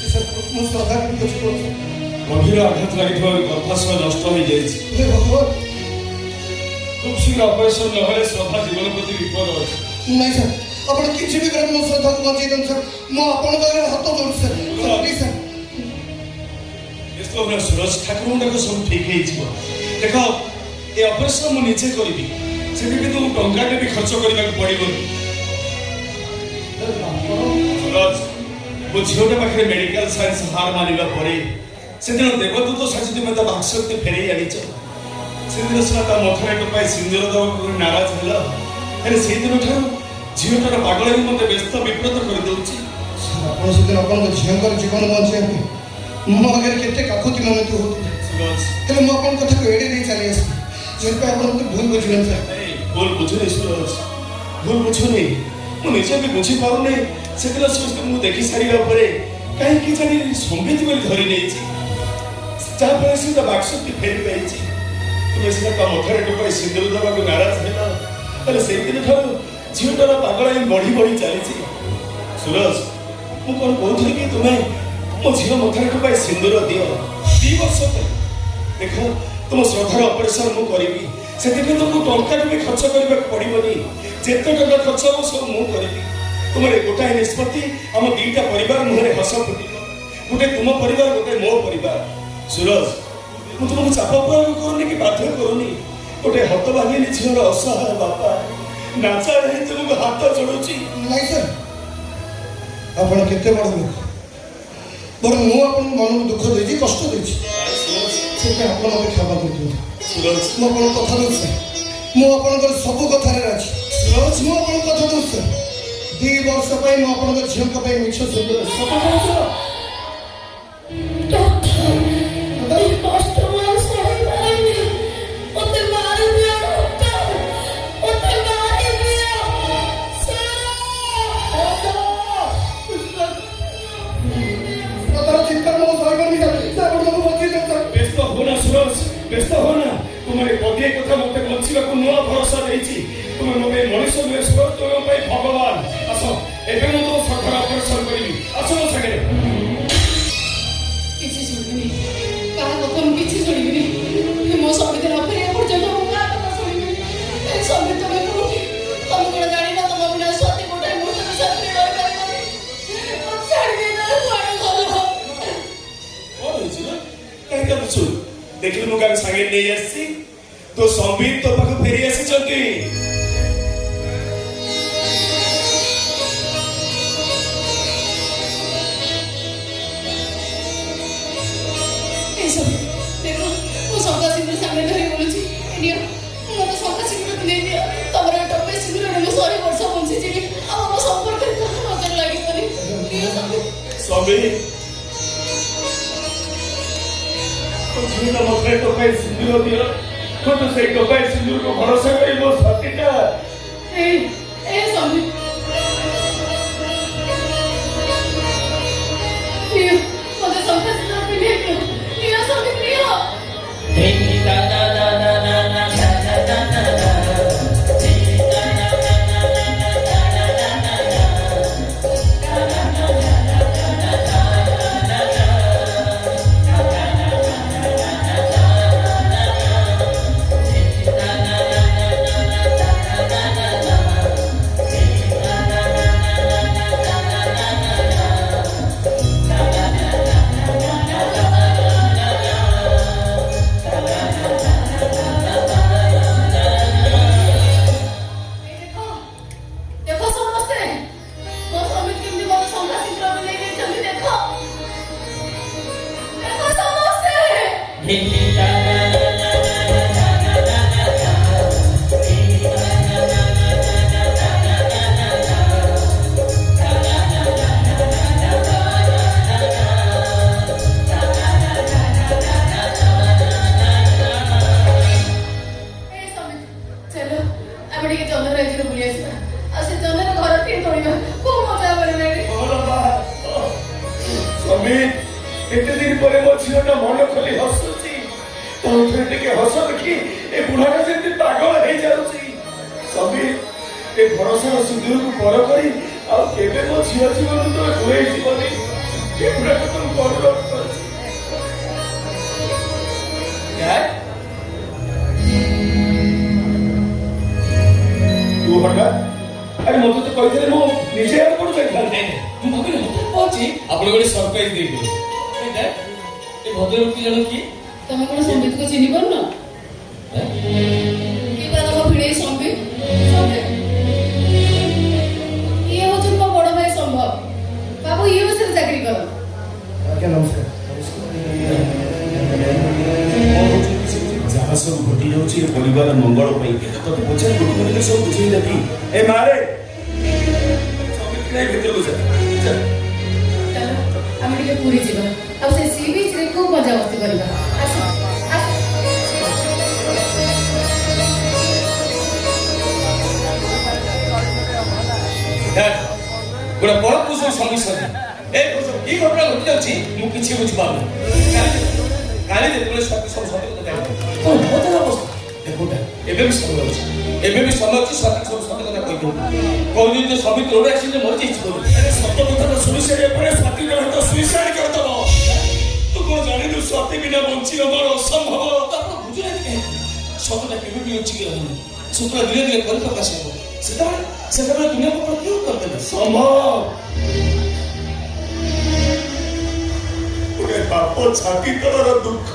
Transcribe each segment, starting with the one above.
ମୁଁ ଶ୍ରଦ୍ଧା କିଛି କରୁଛି। ଗଭୀର ଆଘାତ ଲାଗିଥିବାରୁ ଗର୍ଭାଶୟ ନଷ୍ଟ ହୋଇଯାଇଛି। ହେ ଭଗବାନ, খুব শীঘ্র অপারেশন নহলে শ্রদ্ধা জীবন প্রতি বিপদ আছে। ନାଇଁ ସାର୍, ଆପଣ କିଛି ବି କରେন, ମୋ ଶ୍ରଦ୍ଧାକୁ ବଞ୍ଚେଇ ଦିଅନ୍ତୁ ସାର୍। ମୁଁ ଆପଣଙ୍କ ଆଗରେ ହାତ ଯୋଡୁଛି ସାର୍। Please sir. ଏସବୁ ସୁରଜ ଠାକୁରଙ୍କୁ ସବୁ ଠିକ ହେଇଯିବ। ଦେଖ, ଏ ଅପରେସନ ମୁଁ ନିଜେ କରିବି, ସେଠି କିନ୍ତୁ ଟଙ୍କାଟେ ବି ଖର୍ଚ୍ଚ କରିବାକୁ ପଡ଼ିବନି। ସୁରଜ, ମୋ ଝିଅଟା ପାଖରେ ମେଡିକାଲ ସାଇନ୍ସ ହାର ମାନିବା ପରେ ସେଦିନ ଦେବଦୂତ ସାଜି ତୁମେ ତା ବାକ୍ସକୁ ଫେରେଇ ଆଣିଛ। ସେଦିନ ସିନା ତା ମଥାରେ ଟୋପାଏ ସିନ୍ଦୁର ଦେବାକୁ ନାରାଜ ହେଲ, ହେଲେ ସେଇଦିନ ଠାରୁ ଝିଅଟାର ପାଗଳ ହିଁ ମୋତେ ବ୍ୟସ୍ତ ବିବ୍ରତ କରିଦେଉଛି। ସାର୍, ଆପଣ ସେଦିନ ଆପଣଙ୍କ ଝିଅଙ୍କର ଜୀବନ ବଞ୍ଚେଇବା ପାଇଁ ମୋ ଆଗରେ କେତେ କାକୁତି ମନତି ହଉଥିଲେ, ସୁରଜ, ହେଲେ ମୁଁ ଆପଣଙ୍କ କଥାକୁ ଏଡ଼େଇ ଦେଇ ଚାଲି ଆସିଲି। ସେଥିପାଇଁ ଆପଣ ମୋତେ ଭୁଲ ବୁଝିବେନି ସାର୍। ଭୁଲ ବୁଝୁନି ସୁରଜ, ଭୁଲ ବୁଝୁନି। ମୁଁ ନିଜେ ବି ବୁଝିପାରୁନି। ସେଦିନ ସମସ୍ତଙ୍କୁ ଦେଖି ସାରିବା ପରେ କାହିଁକି ଜାଣି ସମ୍ବିତ ବୋଲି ଧରି ନେଇଛି, ଯାହାଫଳରେ ସେ ତା ବାକ୍ସଟି ଫେରି ପାଇଛି। ତୁମେ ସିନା ତା ମଥାରେ ଟୋପାଏ ସିନ୍ଦୁର ଦେବାକୁ ନାରାଜ ହେଲ, ହେଲେ ସେଇଦିନ ଠାରୁ ଝିଅଟାର ପାଗଳ ହିଁ ବଢ଼ି ବଢ଼ି ଚାଲିଛି। ସୁରଜ, ମୁଁ କ'ଣ କହୁଥିଲି କି ତୁମେ ମୋ ଝିଅ ମଥାରେ ଟୋପାଏ ସିନ୍ଦୁର ଦିଅ 2 ବର୍ଷ ପାଇଁ। ଦେଖ, ତୁମ ଶ୍ରଦ୍ଧାର ଅପରେସନ ମୁଁ କରିବି, ସେଥିପାଇଁ ତୁମକୁ ଟଙ୍କାଟେ ବି ଖର୍ଚ୍ଚ କରିବାକୁ ପଡ଼ିବନି। ଯେତେ ଟଙ୍କା ଖର୍ଚ୍ଚ ହେବ ସବୁ ମୁଁ କରିବି। ତୁମର ଗୋଟାଏ ନିଷ୍ପତ୍ତି ଆମ 2ଟା ପରିବାର ମୁହଁରେ ହସ ଫୁଟିବ। ଗୋଟେ ତୁମ ପରିବାର, ଗୋଟେ ମୋ ପରିବାର। ସୁରଜ, ମୁଁ ତୁମକୁ ଚାପ ପ୍ରୟୋଗ କରୁନି କି ବାଧ୍ୟ କରୁନି। ଗୋଟେ ହତଭାଗିନୀ ଝିଅର ଅସହାୟ ବାପା ନାଚାରେ ହିଁ ତୁମକୁ ହାତ ଯୋଡୁଛି। ନାଇଁ ସାର୍, ଆପଣ କେତେ ବଡ଼ ଲୋକ, ବରଂ ମୁଁ ଆପଣଙ୍କ ମନକୁ ଦୁଃଖ ଦେଇଛି, କଷ୍ଟ ଦେଇଛି, ସେଥିପାଇଁ ଆପଣ ମୋତେ କ୍ଷମା କରିଦିଅନ୍ତୁ। ସୁରଜ, ମୁଁ ଆପଣଙ୍କ କଥା ଦେଉଛି ସାର୍, ମୁଁ ଆପଣଙ୍କର ସବୁ କଥାରେ ରାଜି। ସୁରଜ, ମୁଁ ଆପଣଙ୍କ କଥା ଦେଉଛି ସାର୍, 2 ବର୍ଷ ପାଇଁ ମୁଁ ଆପଣଙ୍କ ଝିଅଙ୍କ ପାଇଁ ମିଛ ସୁନ୍ଦର ସତ କହୁଛ। ବ୍ୟସ୍ତ ହୁଅନା ସୁରଜ, ବ୍ୟସ୍ତ ହୁଅନା। ତୁମର ଗୋଟିଏ କଥା ମୋତେ ବଞ୍ଚିବାକୁ ନୂଆ ଭରସା ଦେଇଛି। ତୁମେ ମୋ ପାଇଁ ମଣିଷ ନୁହେଁ ସୁରଜ, ତୁମ ପାଇଁ ଭଗବାନ। ଆସ, ଏବେ ମୁଁ ତୁମ ଶ୍ରଦ୍ଧାର ଅପରେସନ କରିବି। ଆସ ମୋ ସାଙ୍ଗରେ। କିଛି ଶୁଣିବିନି, କାହା କଥା ମୁଁ କିଛି ଶୁଣିବିନି। ମୋ ସମ୍ବିତ ନ ଫେରିବା ପର୍ଯ୍ୟନ୍ତ ମୁଁ କାହା କଥା ଶୁଣିବିନି। ସମ୍ବିତ ତମେ କୋଉଠି? ତମେ କ'ଣ ଜାଣିନ ତମ ବିନା ସତୀ ଗୋଟାଏ ମୁହୂର୍ତ୍ତ ଶାନ୍ତି ରହିପାରିବନି? ଛାଡ଼ିଦେଇ ତାର କୁଆଡ଼େ ଗଲ? କ'ଣ ହେଇଛି ନା? କାହିଁକି କାନ୍ଦୁଛୁ? ଦେଖିଲୁ ମୁଁ କାହାକୁ ସାଙ୍ଗରେ ନେଇ ଆସିଛି। ତୋ ସମ୍ବିତ ତୋ ପାଖକୁ ଫେରି ଆସିଛନ୍ତି। ଦେଖ, ମୁଁ ଶଙ୍କା ସିନ୍ଦୁର ସାଙ୍ଗରେ ଧରି ବୁଲୁଛି। ନିଅ, ମୋତେ ଶଙ୍କା ସିନ୍ଦୁର ପିନ୍ଧେଇ ଦିଅ। ତମର ଟୋପେ ସିନ୍ଦୁରରେ ମୁଁ 100 ବର୍ଷ ବଞ୍ଚିଯିବି, ଆଉ ଆମ ସମ୍ପର୍କରେ କାହା ନଜର ଲାଗିବନି। ନିଅ ସମ୍ବିତ। ସମ୍ବିତ, ଝିଅଟା ମଥାରେ ଟୋପାଏ ସିନ୍ଦୁର ଦିଅ। ତ ସେଇ ଟୋପାଏ ସିନ୍ଦୁରକୁ ଭରସା କରି ମୋ ସତୀଟା ଏ ସମ୍ବିତ, ନିଅ, ମୋତେ ଶଙ୍କା ସିନ୍ଦୁର ପିନ୍ଧେଇ ଦିଅ। ନିଅ ସମ୍ବିତ, ନିଅ। एते दिन पर मो झीटा मन खोली हसुची तो टिके हस देखी ए बुढ़ाटा से पागल हो जाउची समीर ए भरोसा सिंदूर को पर करी आ केबे मो झील जीवन तो दुई जीवनी ए बुढ़ाटा तो ଆପଣ ଗୋଟେ ସରପ୍ରାଇଜ ଦେଇଦେବେ ଏ ଭଦ୍ରଲୋକ ଜଣ କିଏ? ତମେ କଣ ସମ୍ବିତକୁ ଚିହ୍ନି ପାରୁନ? କିଏ ବା ତମ ଭିଣେଇ ସମ୍ବିତ? ଇଏ ହଉଛନ୍ତି ମୋ ବଡ ଭାଇ ସମ୍ଭବ। ବାବୁ ୟୁଏସରେ ଚାକିରି କର। ଆଜ୍ଞା ନମସ୍କାର। ଯାହା ସବୁ ଘଟି ଯାଉଛି ଏ ପରିବାର ମଙ୍ଗଳ ପାଇଁ ତତେ ପଚାରି ଗୋଟେ ସବୁ ବୁଝେଇ ଦେବି। ଏ ମାରେ ଭିତରକୁ ଯା। ଚାଲ ଆମେ ଟିକେ ପୁରୀ ଯିବା ଆଉ ସେ ସି ବିଚରେ ଖୁବ ମଜା ମସ୍ତି କରିବା। ଆସ ଆସ। ଗୋଟେ ବଡ଼ ପୁରୁଷ ସମିଶନ ଏ ପୁରୁଷ କି ଘଟଣା ଘଟି ଯାଉଛି ମୁଁ କିଛି ବୁଝିପାରୁନି। କାଲି ଯେତେବେଳେ ସବୁ ସତ କଥା ଦେଖୁଟା ଏବେ ବି ସମୟ ଅଛି ସଠିକ ସବୁ ସତ କଥା କହିଦିଅନ୍ତୁ ଯେ ସମିତ ରୋଡ ଆକ୍ସିଡେଣ୍ଟ ମରିଯାଇଛି ବୋଲି ସତ କଥା ସୁଇସାଇଡ୍ ପରେ ସ୍ୱାତୀର ହାତ ସୁଇସାଇଡ୍ କରିଦେବ। ତୁ କଣ ଜାଣିଲୁ ସ୍ୱାତୀ ବିନା ବଞ୍ଚିବା ମୋର ଅସମ୍ଭବ। ଆପଣ ବୁଝୁନାହାନ୍ତି କାହିଁକି ସତଟା କେବେ ବି ଅଛି ରହିନି ସତଟା ଧୀରେ ଧୀରେ ପରିପ୍ରକାଶ ହେବ ସେତେବେଳେ ଦୁନିଆକୁ ପ୍ରତି କରିଦେବେ ସମ୍ଭବ। ଗୋଟେ ବାପ ଛାତି ତଳର ଦୁଃଖ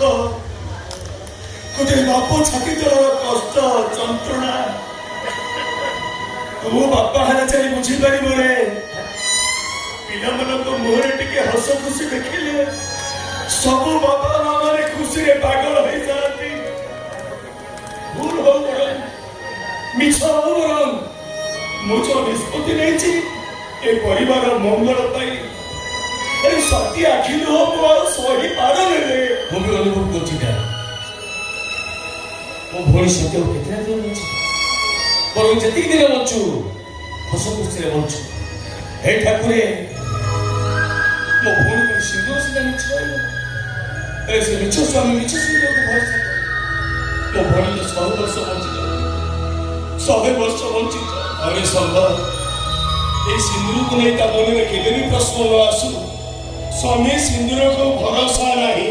ଗୋଟେ ବାପ ଛାତି ତଳର କଷ୍ଟ ଯନ୍ତ୍ରଣା ତୁ ବାପା ହେଲେ ଚାଲି ବୁଝିପାରିବୁ ରେ। ପିଲାମାନଙ୍କ ମୁହଁରେ ଟିକେ ହସ ଖୁସି ଦେଖିଲେ ସବୁ ବାପା ମା ମାନେ ଖୁସିରେ ପାଗଳ ହେଇଯାଆନ୍ତି। ଭୁଲ ହଉ ବରଂ ମିଛ ହଉ ବରଂ ମୁଁ ଯୋଉ ନିଷ୍ପତ୍ତି ନେଇଛି ଏ ପରିବାର ମଙ୍ଗଳ ପାଇଁ ସତ୍ୟ ଆଖି ଲୁହ ମୁଁ ଆଉ ସହି ପାରୁନି ରେ। ମୁଁ ବି ଅନୁଭବ କରୁଛି ମୋ ଭଉଣୀ ସତ୍ୟ କେତେ ଦିନ ଅଛି ବରଂ ଯେତିକି ଦିନ ବଞ୍ଚୁ ହସ ଖୁସିରେ ବଞ୍ଚୁ। ହେ ଠାକୁରେ ମୋ ଭଉଣୀ ପାଇଁ ସିନ୍ଦୁର ସିନା ମିଛ ସେ ମିଛ ସ୍ୱାମୀ ମିଛ ସିନ୍ଦୁରକୁ ଭରସା ମୋ ଭଉଣୀ ତ 100 ବର୍ଷ ବଞ୍ଚିତ 100 ବର୍ଷ ବଞ୍ଚିତ। ଆରେ ସମ୍ଭବ এই সিন্দুরକୁ ନେଇ ତା ମନରେ କେବେ ବି ପ୍ରଶ୍ନ ନ ଆସୁ ସ୍ୱାମୀ ସିନ୍ଦୁରକୁ ଭରସା ନାହିଁ।